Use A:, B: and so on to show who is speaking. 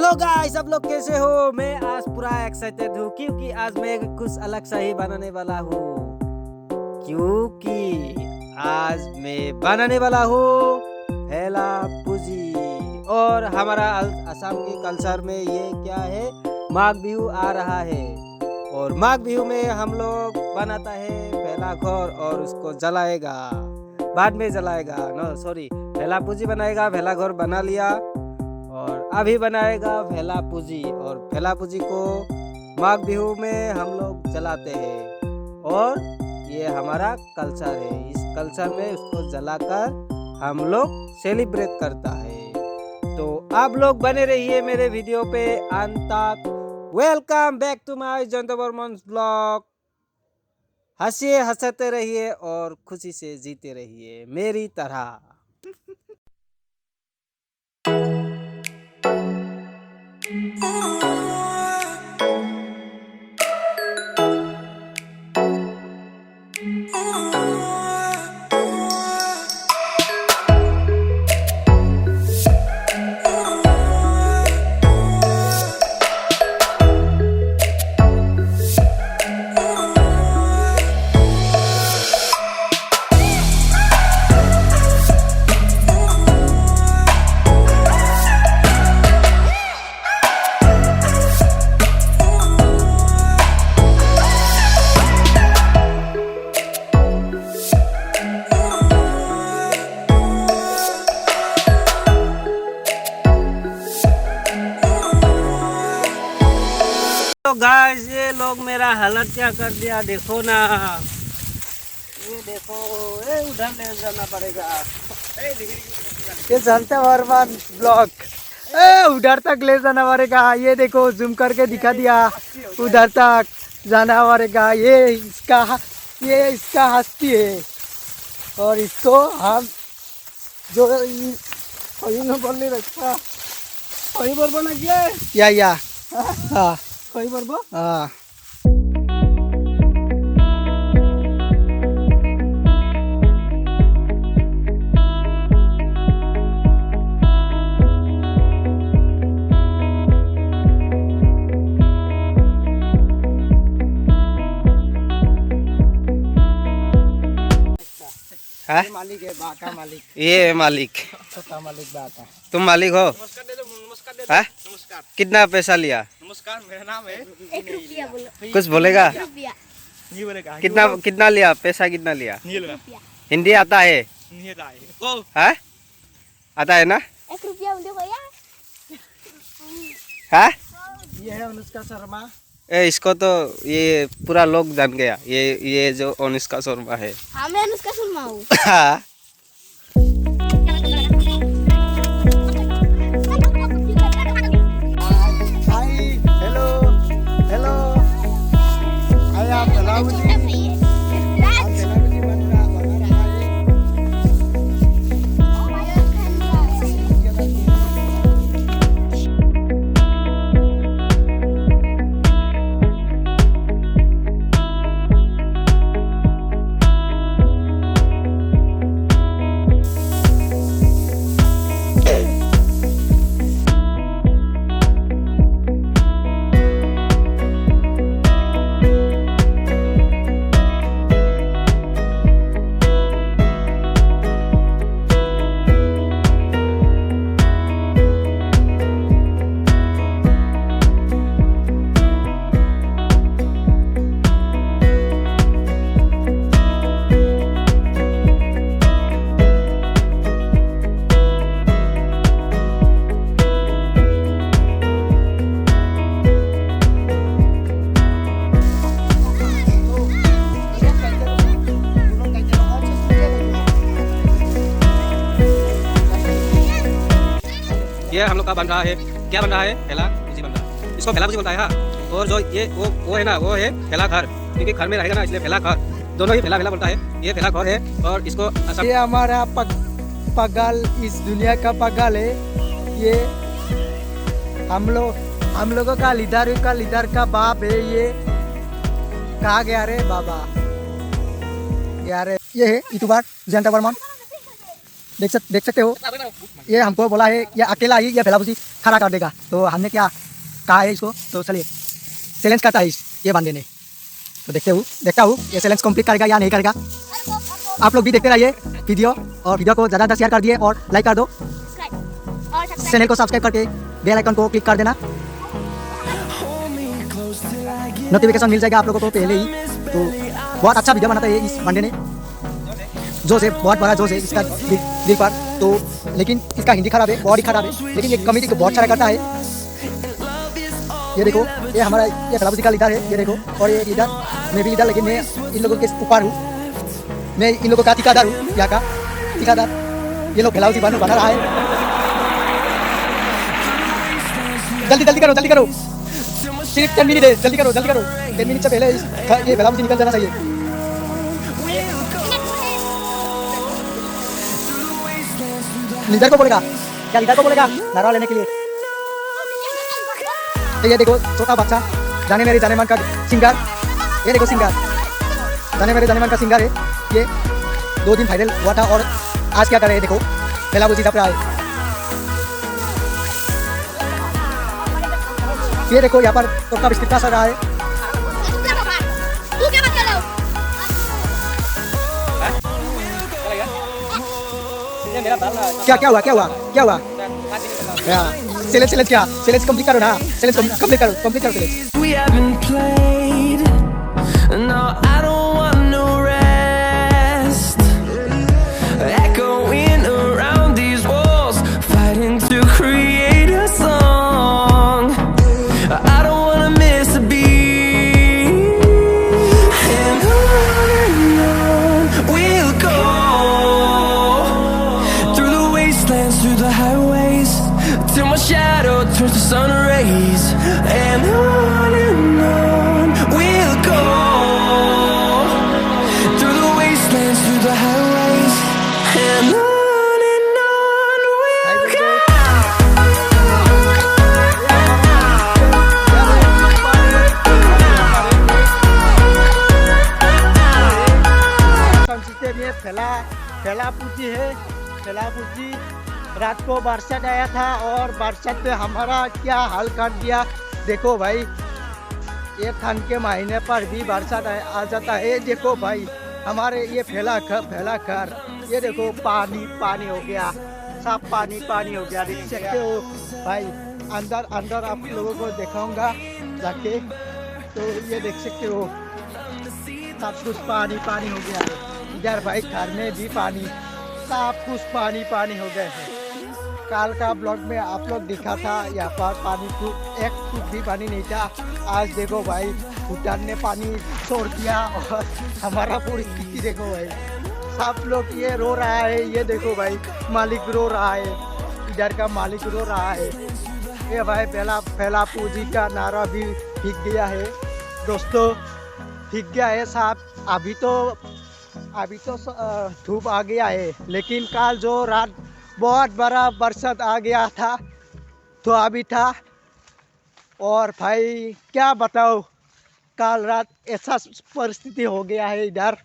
A: Hello guys, सब लोग कैसे हो। मैं आज पूरा एक्साइटेड हूँ क्योंकि आज मैं कुछ अलग सा ही बनाने वाला हूँ। क्योंकि आज मैं बनाने वाला हूँ भेला पूजी। और हमारा असम की कल्चर में ये क्या है, माघ बिहू आ रहा है। और माघ बिहू में हम लोग बनाता है भेला घोर और उसको जलाएगा, बाद में जलाएगा। नो सॉरी, भेला पूजी बनाएगा। भेला घोर बना लिया और अभी बनाएगा भेला पूजी। और भेला पूजी को माघ बिहू में हम लोग जलाते हैं और ये हमारा कल्चर है। इस कल्चर में उसको जलाकर हम लोग सेलिब्रेट करता है। तो आप लोग बने रहिए मेरे वीडियो पे अंत तक। Welcome back to my Jayant Barman blog. हंसिए, हंसते रहिए और खुशी से जीते रहिए मेरी तरह। तो गाइस, ये लोग मेरा हालत क्या कर दिया देखो ना। ये देखो, ये उधर ले जाना पड़ेगा। ये चलते बर्मन ब्लॉग, उधर तक ले जाना पड़ेगा। ये देखो, जूम करके दिखा दिया, उधर तक जाना पड़ेगा। ये इसका हस्ती है और इसको हम जो बोलने रखा वही बर्मन लगे या हाँ कोई बरबो हाँ। मालिक है बाका मालिक। ये मालिक मालिक बाका। तुम मालिक हो? नमस्कार दे दो। नमस्कार। कितना पैसा लिया? नमस्कार, मेरा नाम है।
B: 1 रुपया बोलो।
A: कुछ बोलेगा?
B: 1 रुपया।
A: नहीं बोलेगा। कितना लिया? पैसा कितना लिया?
B: 1 रुपया।
A: हिंदी आता है?
B: नहीं आता है। ओ
A: है? आता है ना?
B: 1 रुपया बोलो भैया।
A: है?
B: ये है अनुष्का शर्मा।
A: इसको तो ये पूरा लोग जान गया। ये जो अनुष्का शर्मा है।
B: हाँ, मैं अनुष्का शर्मा हूँ।
A: हाँ। ये हम लोग का बन रहा है। क्या बन रहा है? भेला पूजी बन रहा है। इसको भेला पूजी बोलता है। हाँ। और जो ये वो है ना, वो है भेला घर, क्योंकि घर में रहेगा ना, इसलिए भेला घर। दोनों ही भेला भेला बोलता है। ये भेला घर है और इसको ये हमारा पगल, इस दुनिया का पगल है। ये हम लोगों का लीडर का बाप है। ये कहा गया रे बाबा गया रे। ये है यूट्यूबर जयंत बर्मन। देख सकते हो, ये हमको बोला है ये अकेला ही ये भेला पूजी
C: खड़ा कर देगा। तो हमने क्या कहा है इसको, तो चलिए चैलेंज करता है ये बंदे ने। तो देखता हूँ ये चैलेंज कंप्लीट करेगा या नहीं करेगा। आप लोग भी देखते रहिए वीडियो, और वीडियो को ज़्यादा शेयर कर दिए और लाइक कर दो। चैनल को सब्सक्राइब करके बेल आइकन को क्लिक कर देना, नोटिफिकेशन मिल जाएगा आप लोगों को पहले ही। तो बहुत अच्छा वीडियो बनाता है इस बंदे ने, जोश है, बहुत बड़ा जोश है इसका दिल पर। तो लेकिन इसका हिंदी खराब है, बहुत ही खराब है, लेकिन ये कमेटी को बहुत सारा करता है। ये देखो, ये हमारा ये फैलापुजी का लीडर है, ये देखो। और ये लीडर, मैं भी लीडर, लेकिन मैं इन लोगों के ऊपर हूँ, मैं इन लोगों का ठिकादार हूँ, यहाँ का ठिकादार। ये लोग फैलापुजी बना रहा है। जल्दी जल्दी करो, जल्दी करो, सिर्फ 10 मिनट है, जल्दी करो, जल्दी करो। 10 मिनट से पहले ये फैलापुजी निकल जाना चाहिए। लीडर को बोलेगा क्या, लीडर को बोलेगा नारा लेने के लिए। ये देखो छोटा बच्चा, जाने मेरे जाने मन का सिंगर, ये देखो सिंगर, जाने मेरे जाने मन का सिंगर है ये। 2 दिन फाइनल हुआ था और आज क्या कर रहे हैं, देखो फैलापुजी टप रहा है। ये देखो यहाँ पर टोका बिस्किट का सर रहा है। क्या क्या हुआ, क्या हुआ, क्या हुआ? चैलेंज क्या, चैलेंज कंप्लीट करो ना, चैलेंज कंप्लीट करो, कंप्लीट करो challenge.
D: We haven't played. No, I don't want no rest. Echoing around these walls, fighting to create a song. I don't wanna miss a beat. And on we'll go, through the wastelands, through the highways, till my shadow turns to sun rays. And on we'll go, through the wastelands, through the highways. And on we'll go.
B: संस्कृति में फैलापुजी है। फैलापुजी रात को बरसात आया था और बरसात ने हमारा क्या हाल कर दिया। देखो भाई, ये ठंड के महीने पर भी बरसात आ जाता है। देखो भाई, हमारे ये फैला कर ये देखो पानी पानी हो गया, सब पानी पानी हो गया, देख सकते हो भाई। अंदर आप लोगों को दिखाऊंगा जाके, तो ये देख सकते हो सब कुछ पानी पानी हो गया। इधर भाई घर में भी पानी, सब कुछ पानी पानी हो गए हैं। कल का ब्लॉग में आप लोग दिखा था यहाँ पर पानी एक फुट भी पानी नहीं था। आज देखो भाई, भूटान ने पानी छोड़ दिया और हमारा पूरी स्थिति देखो भाई। सब लोग ये रो रहा है, ये देखो भाई मालिक रो रहा है, इधर का मालिक रो रहा है। ये भाई फैलापुजी का नारा भी फीक गया है दोस्तों, फीक गया है साहब। अभी तो धूप आ गया है, लेकिन कल जो रात बहुत बड़ा बरसात आ गया था तो अभी था। और भाई क्या बताओ, कल रात ऐसा परिस्थिति हो गया है इधर।